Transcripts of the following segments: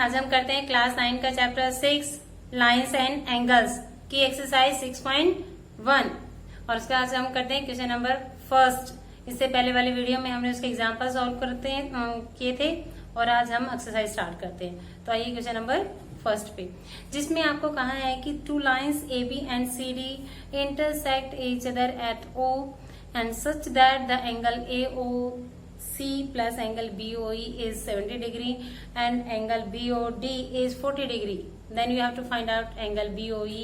आज हम करते हैं क्लास 9 का चैप्टर 6 लाइन्स एंड एंगल्स की एक्सरसाइज 6.1 और उसका आज हम करते हैं क्वेश्चन नंबर फर्स्ट। इससे पहले वाले वीडियो में हमने उसके एग्जाम्पल सॉल्व किए थे और आज हम एक्सरसाइज स्टार्ट करते हैं। तो आइए क्वेश्चन नंबर फर्स्ट पे, जिसमें आपको कहा है कि two lines A B and C D intersect each other at O and such that the angle AOC plus angle BOE is 70 degree and angle BOD is 40 degree. Then you have to find out angle BOE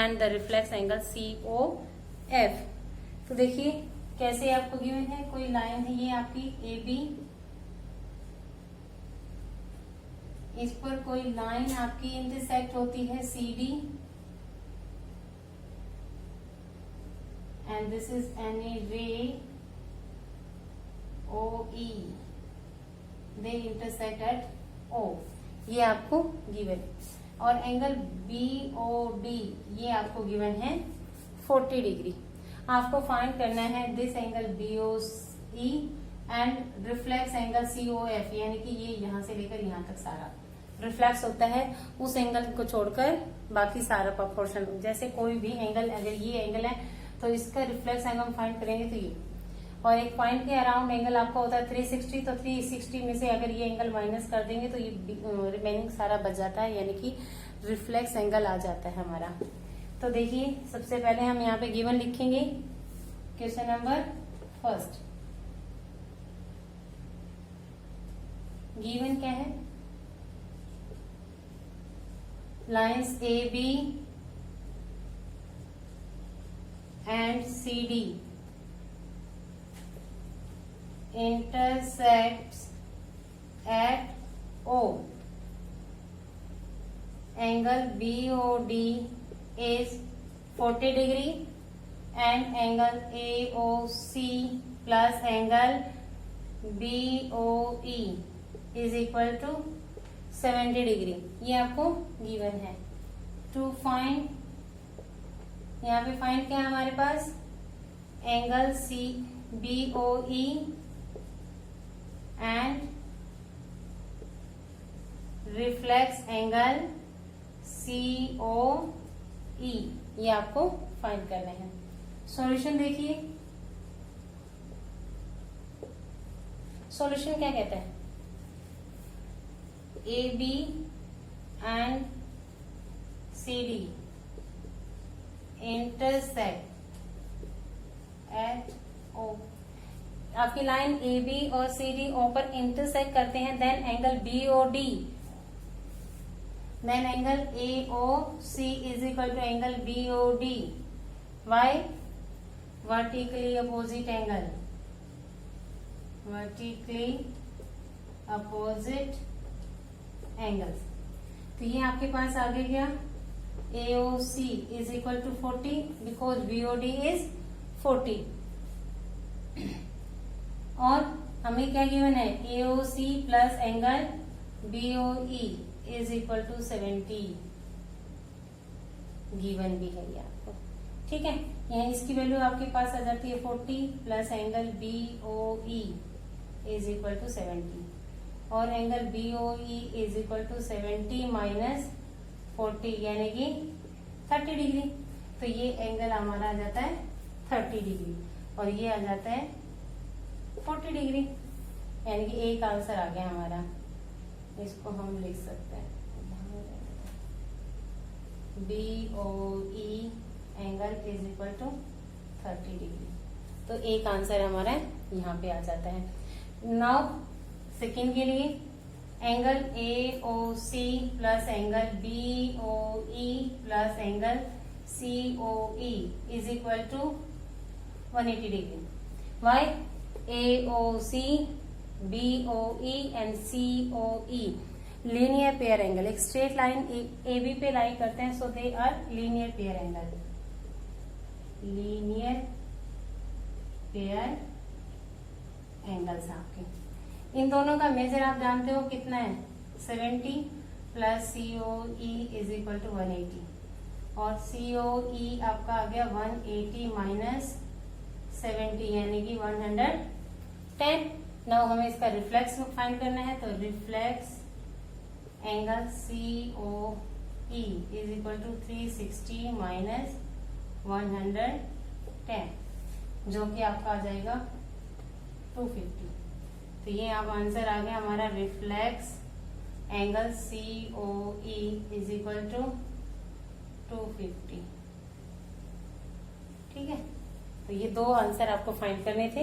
and the reflex angle COF. तो देखिए कैसे आपको given है, कोई line है ये आपकी AB, इस पर कोई लाइन आपकी इंटरसेक्ट होती है CD and this is any ray OE, they intersect at O, ये आपको गिवन। और एंगल BOD ये आपको गिवन है 40 डिग्री। आपको फाइंड करना है this angle BOE and reflex angle COF, यानी कि ये यहाँ से लेकर यहाँ तक सारा रिफ्लेक्स होता है, उस एंगल को छोड़कर बाकी सारा प्रोपोर्शन। जैसे कोई भी एंगल, अगर ये एंगल है तो इसका रिफ्लेक्स एंगल हम फाइंड करेंगे तो ये, और एक पॉइंट के अराउंड एंगल आपका होता है 360, तो 360 में से अगर ये एंगल माइनस कर देंगे तो ये रिमेनिंग सारा बच जाता है, यानी कि रिफ्लेक्स एंगल आ जाता है हमारा। तो देखिए सबसे पहले हम यहाँ पे गिवन लिखेंगे क्वेश्चन नंबर फर्स्ट। गिवन क्या है, lines AB and CD intersects at O. Angle BOD is 40 degree and angle AOC plus angle BOE is equal to 70 degree. ये आपको गिवन है। टू फाइंड, यहाँ पे फाइंड क्या है हमारे पास, angle BOE and reflex angle COE, ये आपको फाइंड करने हैं। सॉल्यूशन देखिए, सॉल्यूशन क्या कहता है, AB and CD intersect at O। आपकी लाइन AB और CD O पर इंटरसेक्ट करते हैं, then angle BOD, then angle AOC is equal to angle BOD। Why, vertically opposite angle, vertically opposite angles. तो ये आपके पास आगे गया AOC is equal to 40 because BOD is 40। और हमें क्या गिवन है, AOC plus angle BOE is equal to 70 given भी है ये आपको, ठीक है। यहाँ इसकी वैल्यू आपके पास आ जाती है 40 plus angle BOE is equal to 70 और angle BOE is equal to 70 minus 40 यानी कि 30 डिग्री। तो ये एंगल हमारा आ जाता है 30 डिग्री और ये आ जाता है 40 डिग्री, यानी कि एक आंसर आ गया हमारा। इसको हम लिख सकते हैं BOE angle is equal to 30 degree. तो एक आंसर हमारा यहाँ पे आ जाता है। नाउ सेकेंड के लिए angle AOC plus angle BOE plus angle COE is equal to 180 degree. Why, AOC, BOE and COE linear pair angle, एक स्ट्रेट लाइन AB पे लाई करते हैं, so they are linear pair angle, linear pair angles आपके। इन दोनों का major आप जानते हो कितना है, 70 plus COE is equal to 180 और COE आपका आ गया 180 माइनस 70 यानी कि 110। नाउ हमें इसका रिफ्लेक्स फाइंड करना है, तो reflex angle COE is equal to 360 minus 110, जो कि आपका आ जाएगा 250। तो ये अब आंसर आ गया हमारा, reflex angle COE is equal to 250। ठीक है, तो ये दो आंसर आपको फाइंड करने थे।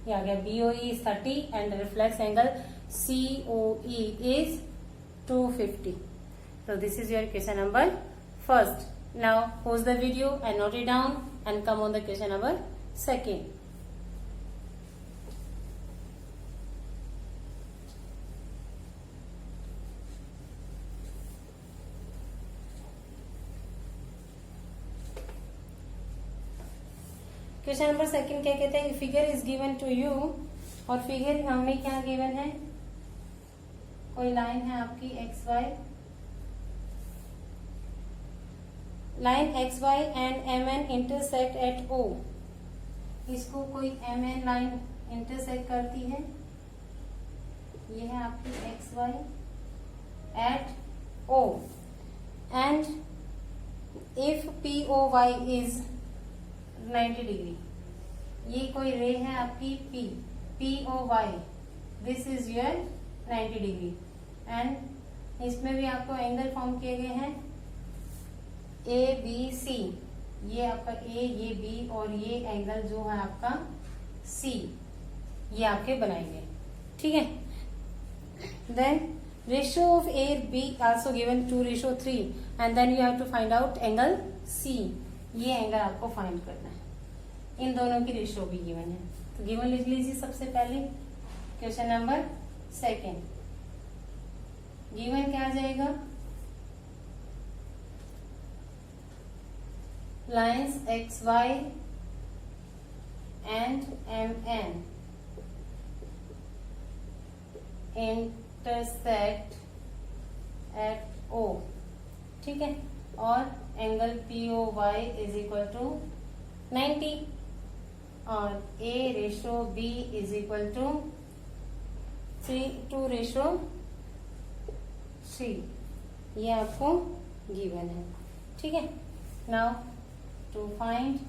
ये आ गया BOE is 30 and reflex angle COE is 250. So this is your question number first. Now pause the video and note it down and come on the question number second. Question number second क्या कहते हैं, figure is given to you, और figure हमें क्या given है, कोई line है आपकी x y, line x y and MN intersect at O। इसको कोई MN लाइन इंटरसेक्ट करती है, ये है आपकी x y at O, and if POY is 90 degree, ये कोई रे है आपकी POY, this is your 90 degree, and इसमें भी आपको एंगल फॉर्म किए गए हैं ABC, ये आपका A, ये B और ये एंगल जो है आपका C, ये आपके बनाएंगे। ठीक है, then ratio of A B also given 2:3 and then you have to find out angle C, ये एंगल आपको फाइंड करना है, इन दोनों की रेशियो भी गिवन है। तो गिवन लिख लीजिए सबसे पहले, क्वेश्चन नंबर सेकेंड, गिवन क्या आ जाएगा, lines XY and MN intersect at O। ठीक है, और angle POY is equal to 90 और A ratio B is equal to 2:3, ये आपको गिवन है। ठीक है, now to find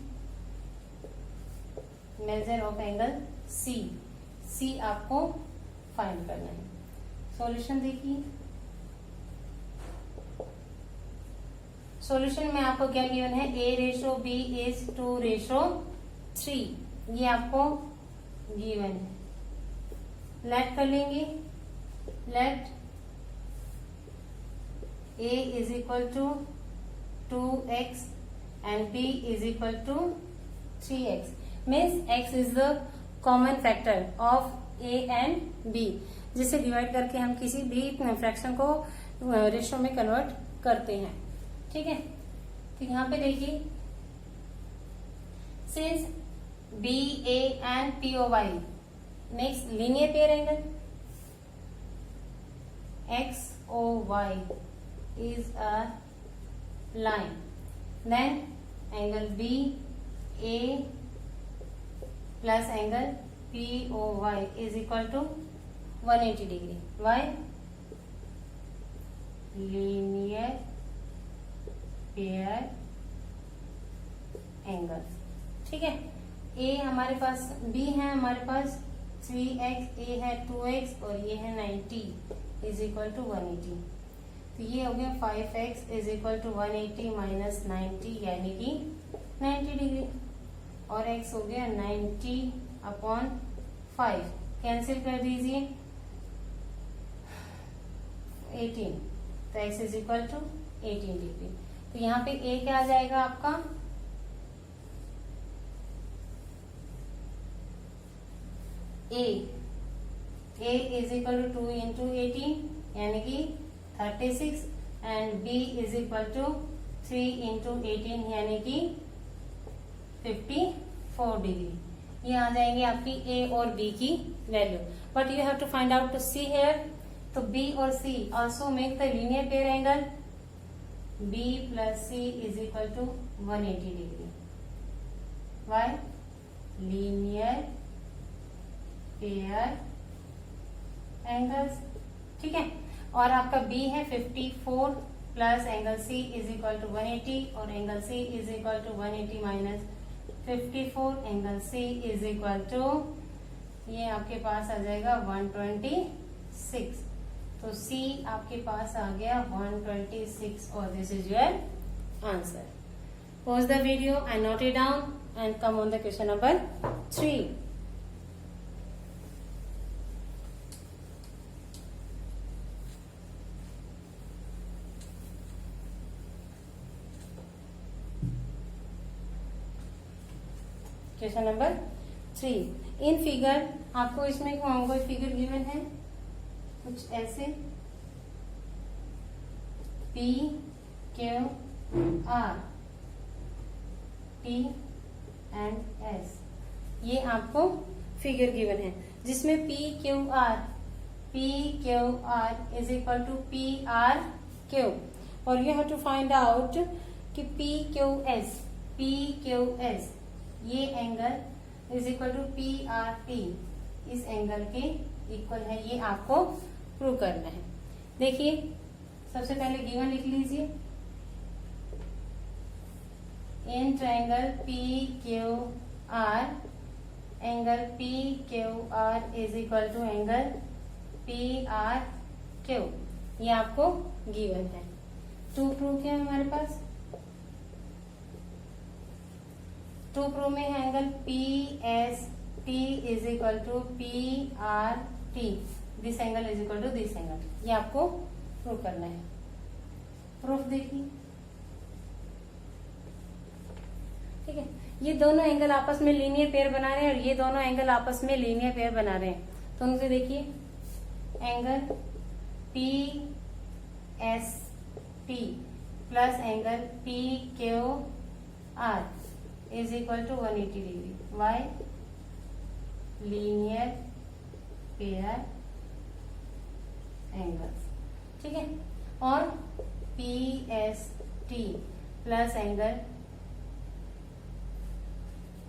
measure of angle C आपको फाइंड करना है। सॉल्यूशन देखिए, सॉल्यूशन में आपको क्या गिवन है, A रेशो B इज 2:3, ये आपको गिवन है। लेट कर लेंगे, let A is equal to 2x and B is equal to 3x, means x is the common factor of A and B, जिसे डिवाइड करके हम किसी भी फ्रैक्शन को रेशो में कन्वर्ट करते हैं। ठीक है, तो यहाँ पे देखिए, since BA and POY next linear pair angle XOY is a line, then angle BA plus angle POY is equal to 180 degree. Why? Linear pair angles. ठीक है, A हमारे पास, B है हमारे पास 3x, A है 2x और ये है 90 is equal to 180। तो ये हो गया 5x is equal to 180 minus 90 यानी कि 90 डिग्री, और x हो गया 90 अपॉन 5, कैंसिल कर दीजिए 18, तो x is equal to 18 degree. तो यहाँ पे A क्या आ जाएगा आपका, A is equal to 2 into 18 यानी कि 36 and B is equal to 3 into 18 यानी कि 54 डिग्री। ये आ जाएंगे आपकी A और B की value, but you have to find out to C here. तो B और C also make the linear pair angle, B plus C is equal to 180 degree. Why? Linear pair angles. ठीक है, और आपका B है 54 plus angle C is equal to 180 और angle C is equal to 180 minus 54 angle C is equal to ये आपके पास आ जाएगा 126। तो सी आपके पास आ गया 126 और this is your answer. Pause the video and note it down and come on the question number 3. Question number 3। In figure आपको इसमें कोई फिगर गिवन है कुछ ऐसे P Q R T and S, ये आपको फिगर गिवन है जिसमें P Q R is equal to P R Q और you have to find out कि P Q S ये angle is equal to P R T इस angle के equal है, ये आपको प्रूव करना है। देखिए सबसे पहले गिवन लिख लीजिए, in triangle PQR angle PQR is equal to angle PRQ, ये आपको गिवन है। टू प्रूव क्या है हमारे पास, टू प्रूव में है angle PST is equal to PRT, this angle is equal to this angle, ये आपको प्रूव करना है। प्रूफ देखिए, ठीक है, ये दोनों एंगल आपस में लीनियर पेयर बना रहे हैं और ये दोनों एंगल आपस में लीनियर पेयर बना रहे हैं। तो उनसे देखिए angle PST plus angle PQR is equal to 180 degree, why linear pair angles, ठीक है। और PST प्लस एंगल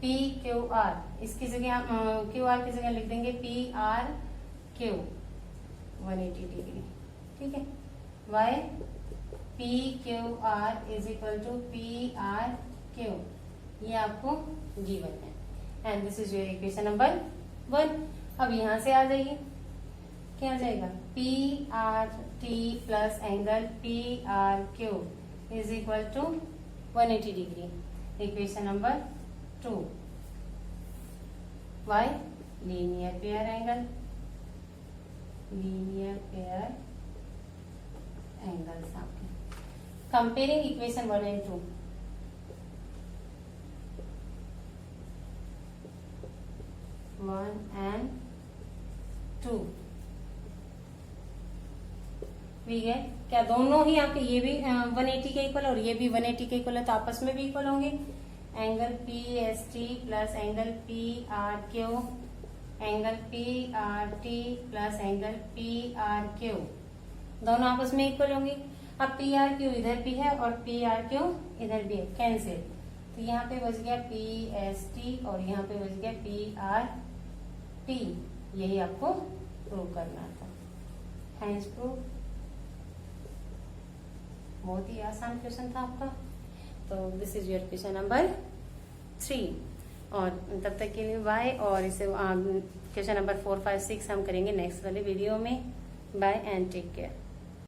PQR, इसकी जगह QR की जगह लिख देंगे PRQ 180 डिग्री, ठीक है। Why PQR is equal to PRQ, ये आपको गिवन है and this is your equation number 1। अब यहां से आ जाइए, क्या आ जाएगा, PRT plus angle PRQ is equal to 180 degree, equation number 2। Why linear pair angle, linear pair angles आपके। Comparing equation 1 and 2, we get क्या, दोनों ही आपके ये भी 180 के इक्वल और ये भी 180 के इक्वल है, तो आपस में भी इक्वल होंगे। Angle PST plus angle PRQ, angle PRT plus angle PRQ, दोनों आपस में इक्वल होंगे। अब PRQ इधर भी है और PRQ इधर भी है, कैंसिल, तो यहाँ पे बच गया PST और यहाँ पे बच गया PRT, यही आपको प्रूव करना था। हैंस प्रूव, बहुत ही आसान क्वेश्चन था आपका। तो this is your question number 3 और तब तक के लिए बाय, और इसे क्वेश्चन नंबर 4, 5, 6 हम करेंगे नेक्स्ट वाले वीडियो में। Bye and take care.